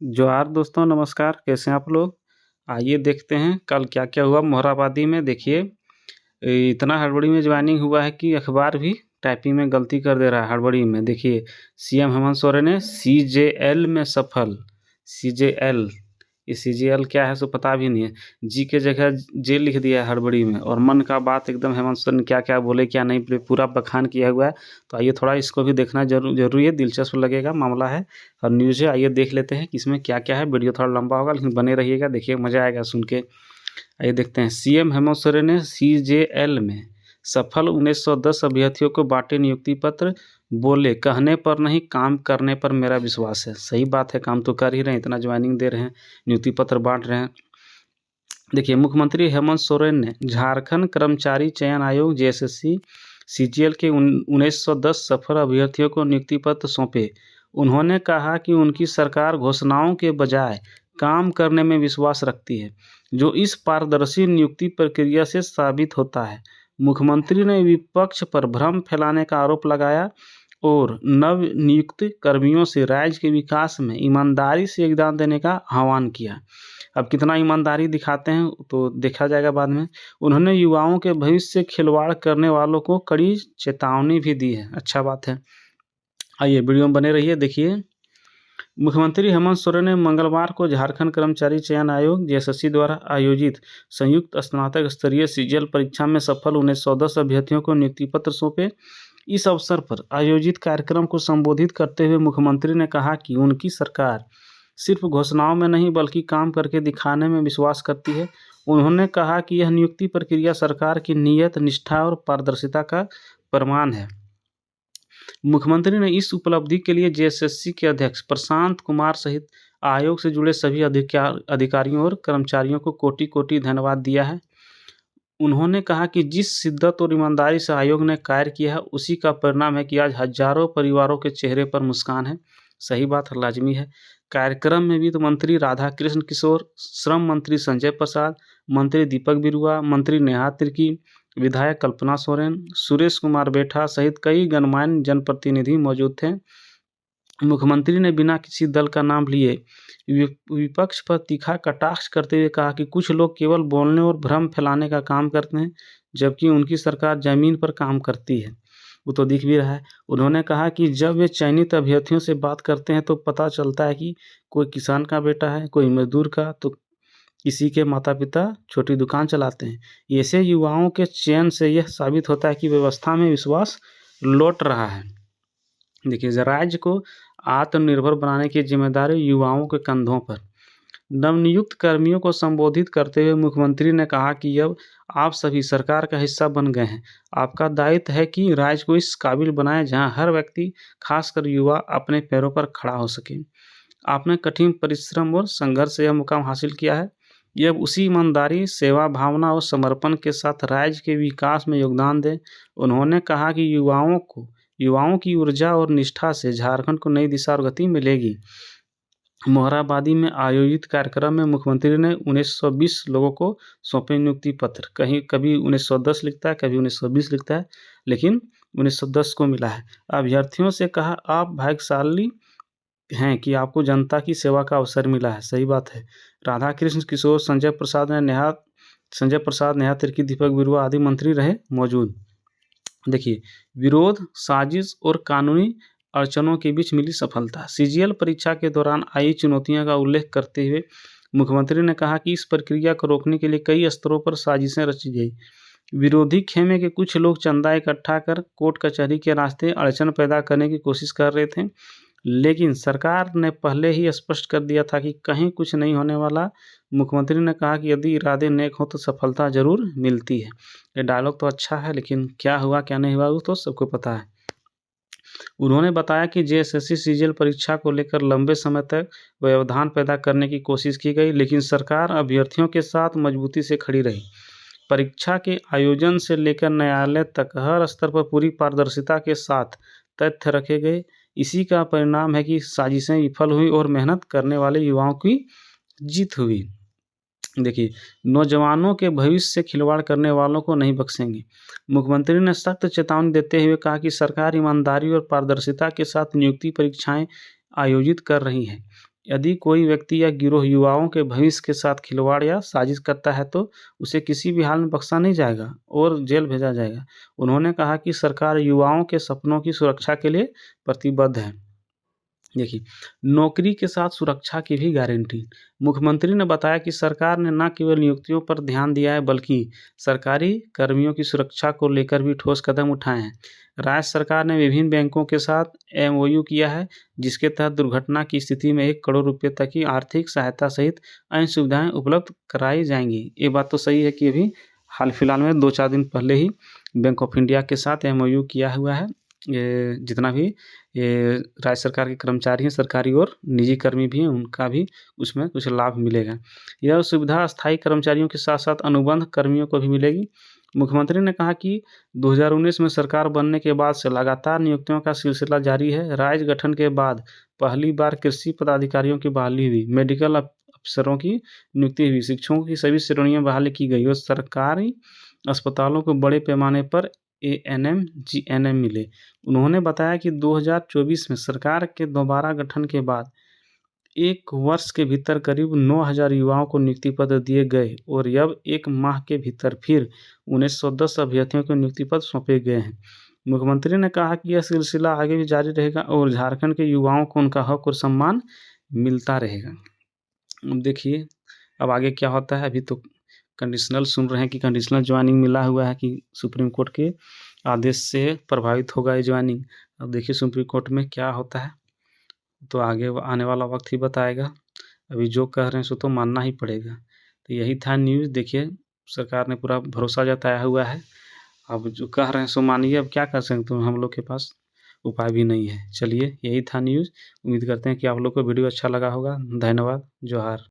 जोहार दोस्तों, नमस्कार। कैसे हैं आप लोग? आइए देखते हैं कल क्या-क्या हुआ मोरहाबादी में। देखिए इतना हड़बड़ी में ज्वाइनिंग हुआ है कि अखबार भी टाइपिंग में गलती कर दे रहा है हड़बड़ी में। देखिए सीएम हेमंत सोरेन ने सीजेएल में सफल। सीजेएल, ये सीजेएल क्या है सो पता भी नहीं है। जी के जगह जे लिख दिया है हड़बड़ी में, और मन का बात एकदम हेमंत सोरेन क्या-क्या बोले क्या नहीं बोले पूरा बखान किया हुआ है। तो आइए थोड़ा इसको भी देखना ज़रूरी है, दिलचस्प लगेगा मामला है और न्यूज़ है। आइए देख लेते हैं कि इसमें क्या-क्या है। वीडियो थोड़ा लंबा होगा लेकिन बने रहिएगा, देखिए मज़ा आएगा सुन के। आइए देखते हैं। सीएम हेमंत सोरेन ने सीजेएल में सफल 1910 अभ्यर्थियों को बांटे नियुक्ति पत्र। बोले कहने पर नहीं काम करने पर मेरा विश्वास है। सही बात है, काम तो कर ही रहे हैं, इतना ज्वाइनिंग दे रहे हैं, नियुक्ति पत्र बांट रहे हैं। देखिए मुख्यमंत्री हेमंत सोरेन ने झारखंड कर्मचारी चयन आयोग जेएसएससी सीजीएल के 1910 सफल अभ्यर्थियों को नियुक्ति पत्र सौंपे। उन्होंने कहा कि उनकी सरकार घोषणाओं के बजाय काम करने में विश्वास रखती है, जो इस पारदर्शी नियुक्ति प्रक्रिया से साबित होता है। मुख्यमंत्री ने विपक्ष पर भ्रम फैलाने का आरोप लगाया और नव नियुक्त कर्मियों से राज्य के विकास में ईमानदारी से योगदान देने का आह्वान किया। अब कितना ईमानदारी दिखाते हैं तो देखा जाएगा बाद में। उन्होंने युवाओं के भविष्य से खिलवाड़ करने वालों को कड़ी चेतावनी भी दी है। अच्छा बात है। आइए वीडियो में बने रहिए, देखिए। मुख्यमंत्री हेमंत सोरेन ने मंगलवार को झारखंड कर्मचारी चयन आयोग जेएसएससी द्वारा आयोजित संयुक्त स्नातक स्तरीय सीजीएल परीक्षा में सफल 1910 अभ्यर्थियों को नियुक्ति पत्र सौंपे। इस अवसर पर आयोजित कार्यक्रम को संबोधित करते हुए मुख्यमंत्री ने कहा कि उनकी सरकार सिर्फ घोषणाओं में नहीं बल्कि काम करके दिखाने में विश्वास करती है। उन्होंने कहा कि यह नियुक्ति प्रक्रिया सरकार की नीयत, निष्ठा और पारदर्शिता का प्रमाण है। मुख्यमंत्री ने इस उपलब्धि के लिए जेएसएससी के अध्यक्ष प्रशांत कुमार सहित आयोग से जुड़े सभी अधिकारियों और कर्मचारियों को कोटि-कोटि धन्यवाद दिया है। उन्होंने कहा कि जिस शिद्दत और ईमानदारी से आयोग ने कार्य किया है, उसी का परिणाम है कि आज हजारों परिवारों के चेहरे पर मुस्कान है। सही बात है, लाजमी है। कार्यक्रम में वित्त मंत्री राधाकृष्ण किशोर, श्रम मंत्री संजय प्रसाद, मंत्री दीपक बिरुआ, मंत्री नेहा तिर्की, विधायक कल्पना सोरेन, सुरेश कुमार बैठा सहित कई गणमान्य जनप्रतिनिधि मौजूद थे। मुख्यमंत्री ने बिना किसी दल का नाम लिए विपक्ष पर तीखा कटाक्ष करते हुए कहा कि कुछ लोग केवल बोलने और भ्रम फैलाने का काम करते हैं, जबकि उनकी सरकार जमीन पर काम करती है। वो तो दिख भी रहा है। उन्होंने कहा कि जब वे चयनित अभ्यर्थियों से बात करते हैं तो पता चलता है कि कोई किसान का बेटा है, कोई मजदूर का, तो किसी के माता पिता छोटी दुकान चलाते हैं। ऐसे युवाओं के चयन से यह साबित होता है कि व्यवस्था में विश्वास लौट रहा है। देखिए राज्य को आत्मनिर्भर बनाने की जिम्मेदारी युवाओं के कंधों पर। नवनियुक्त कर्मियों को संबोधित करते हुए मुख्यमंत्री ने कहा कि अब आप सभी सरकार का हिस्सा बन गए हैं। आपका दायित्व है कि राज्य को इस काबिल बनाएं जहां हर व्यक्ति, खासकर युवा, अपने पैरों पर खड़ा हो सके। आपने कठिन परिश्रम और संघर्ष से यह मुकाम हासिल किया है। ये अब उसी ईमानदारी, सेवा भावना और समर्पण के साथ राज्य के विकास में योगदान दें। उन्होंने कहा कि युवाओं की ऊर्जा और निष्ठा से झारखंड को नई दिशा और गति मिलेगी। मोरहाबादी में आयोजित कार्यक्रम में मुख्यमंत्री ने 1920 लोगों को सौंपे नियुक्ति पत्र। कहीं कभी 1910 लिखता है, कभी 1920 लिखता है, लेकिन 1910 को मिला है। अभ्यर्थियों से कहा, आप भाग्यशाली हैं कि आपको जनता की सेवा का अवसर मिला है। सही बात है। राधाकृष्ण किशोर, संजय प्रसाद, नेहा तिर्की, दीपक बिरुआ आदि मंत्री रहे मौजूद। देखिए विरोध, साजिश और कानूनी अड़चनों के बीच मिली सफलता। सीजीएल परीक्षा के दौरान आई चुनौतियों का उल्लेख करते हुए मुख्यमंत्री ने कहा कि इस प्रक्रिया को रोकने के लिए कई स्तरों पर साजिशें रची गई। विरोधी खेमे के कुछ लोग चंदा इकट्ठा कर कोर्ट कचहरी के रास्ते अड़चन पैदा करने की कोशिश कर रहे थे, लेकिन सरकार ने पहले ही स्पष्ट कर दिया था कि कहीं कुछ नहीं होने वाला। मुख्यमंत्री ने कहा कि यदि इरादे नेक हो तो सफलता जरूर मिलती है। ये डायलॉग तो अच्छा है, लेकिन क्या हुआ क्या नहीं हुआ वो तो सबको पता है। उन्होंने बताया कि जेएसएससी सीजीएल परीक्षा को लेकर लंबे समय तक व्यवधान पैदा करने की कोशिश की गई, लेकिन सरकार अभ्यर्थियों के साथ मजबूती से खड़ी रही। परीक्षा के आयोजन से लेकर न्यायालय तक हर स्तर पर पूरी पारदर्शिता के साथ तथ्य रखे गए। इसी का परिणाम है कि साजिशें विफल हुई और मेहनत करने वाले युवाओं की जीत हुई। देखिए नौजवानों के भविष्य से खिलवाड़ करने वालों को नहीं बख्शेंगे। मुख्यमंत्री ने सख्त चेतावनी देते हुए कहा कि सरकार ईमानदारी और पारदर्शिता के साथ नियुक्ति परीक्षाएं आयोजित कर रही है। यदि कोई व्यक्ति या गिरोह युवाओं के भविष्य के साथ खिलवाड़ या साजिश करता है तो उसे किसी भी हाल में बख्शा नहीं जाएगा और जेल भेजा जाएगा। उन्होंने कहा कि सरकार युवाओं के सपनों की सुरक्षा के लिए प्रतिबद्ध है। देखिए, नौकरी के साथ सुरक्षा की भी गारंटी। मुख्यमंत्री ने बताया कि सरकार ने न केवल नियुक्तियों पर ध्यान दिया है बल्कि सरकारी कर्मियों की सुरक्षा को लेकर भी ठोस कदम उठाए हैं। राज्य सरकार ने विभिन्न बैंकों के साथ एमओयू किया है, जिसके तहत दुर्घटना की स्थिति में 1 करोड़ रुपए तक की आर्थिक सहायता सहित अन्य सुविधाएं उपलब्ध कराई जाएंगी। ये बात तो सही है कि अभी हाल फिलहाल में 2-4 दिन पहले ही बैंक ऑफ इंडिया के साथ एमओयू किया हुआ है। ये जितना भी ये राज्य सरकार के कर्मचारी हैं, सरकारी और निजी कर्मी भी हैं, उनका भी उसमें कुछ लाभ मिलेगा। यह सुविधा अस्थायी कर्मचारियों के साथ-साथ अनुबंध कर्मियों को भी मिलेगी। मुख्यमंत्री ने कहा कि 2019 में सरकार बनने के बाद से लगातार नियुक्तियों का सिलसिला जारी है। राज्य गठन के बाद पहली बार कृषि पदाधिकारियों की बहाली हुई, मेडिकल अफसरों की नियुक्ति हुई, शिक्षकों की सभी श्रेणियां बहाली की गई और सरकारी अस्पतालों को बड़े पैमाने पर एएनएम, जीएनएम मिले। उन्होंने बताया कि 2024 में सरकार के दोबारा गठन के बाद 1 वर्ष के भीतर करीब 9,000 युवाओं को नियुक्ति पत्र दिए गए और अब 1 माह के भीतर फिर 1910 अभ्यर्थियों को नियुक्ति पत्र सौंपे गए हैं। मुख्यमंत्री ने कहा कि यह सिलसिला आगे भी जारी रहेगा और झारखंड के युवाओं को उनका हक और सम्मान मिलता रहेगा। अब देखिए, अब आगे क्या होता है। अभी तो कंडीशनल सुन रहे हैं कि कंडीशनल ज्वाइनिंग मिला हुआ है कि सुप्रीम कोर्ट के आदेश से प्रभावित होगा ये ज्वाइनिंग। अब देखिए सुप्रीम कोर्ट में क्या होता है, तो आगे आने वाला वक्त ही बताएगा। अभी जो कह रहे हैं सो तो मानना ही पड़ेगा। तो यही था न्यूज़। देखिए, सरकार ने पूरा भरोसा जताया हुआ है। अब जो कह रहे हैं सो मानिए, अब क्या कर सकते हैं, हम लोग के पास उपाय भी नहीं है। चलिए, यही था न्यूज़। उम्मीद करते हैं कि आप लोग को वीडियो अच्छा लगा होगा। धन्यवाद। जोहार।